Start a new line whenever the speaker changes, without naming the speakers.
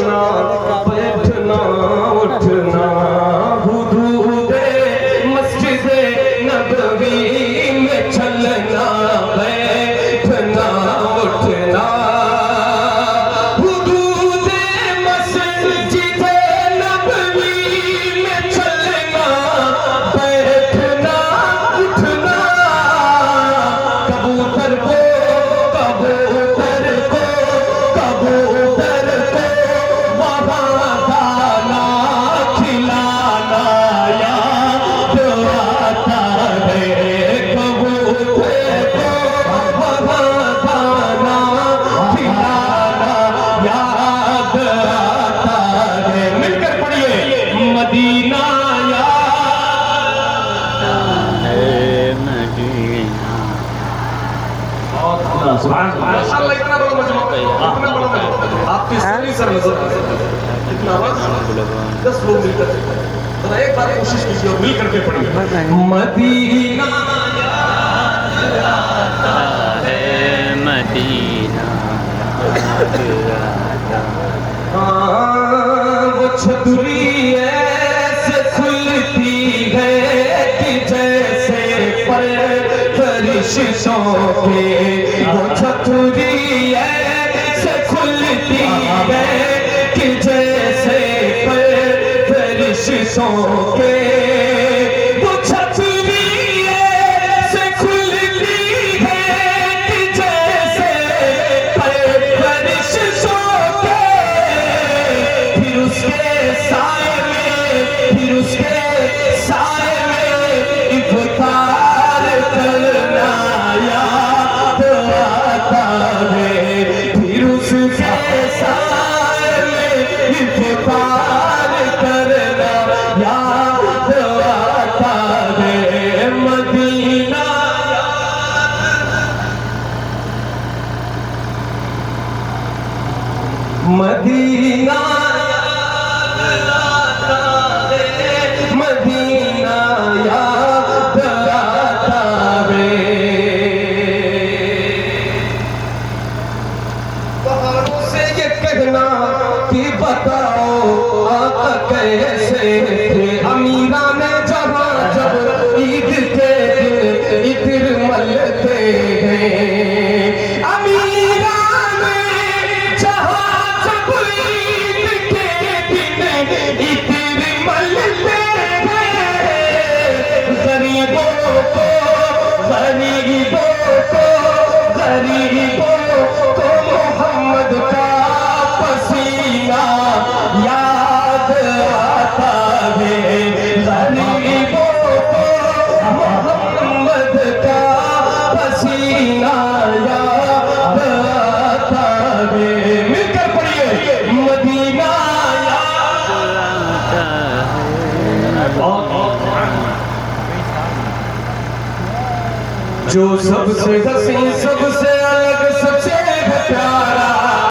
چلنا بیٹھنا اٹھنا حدود مسجد نبوی میں چلنا بیٹھنا اٹھنا حدود مسجد نبوی میں چلنا بیٹھنا اٹھنا کبوتر کو
ماشاءاللہ اتنا بڑا مجموعہ اتنا بڑا مجموعہ آپ کی ساری سر نظر کتنا آواز 10 لوگ مل کر ذرا ایک بار کوشش کیجیے اور مل کر کے پڑھیے مدینہ
آتا ہے مدینہ
وہ چھتری ایسے کھلتی ہے کہ جیسے فرشتوں کے وہ چھتری ایسے کھلتی ہے کہ جیسے فرشتوں کے وہ چھتری ایسے کھلتی ہے کہ جیسے فرشتوں کے پھر اس کے سائے میں افطار کرنا یاد آتا ہے پھر اس کے سائے میں افطار کرنا یاد آتا ہے مدینہ مدینہ مدینہ یاد آتا ہے پہاڑوں سے یہ کہنا کہ بتاؤ آقا کیسے تھے امیران جہاں جب عید کے دن عطر ملتے ہیں امیران جہاں جب عید کے دن عطر ملتے غریبوں کو محمد کا پسینہ یاد آتا ہے غریبوں کو محمد کا پسینہ یاد آتا ہے مل کر پڑھیے مدینہ یاد
آتا ہے
جو سب سے حسین سب سے الگ سب سے پیارا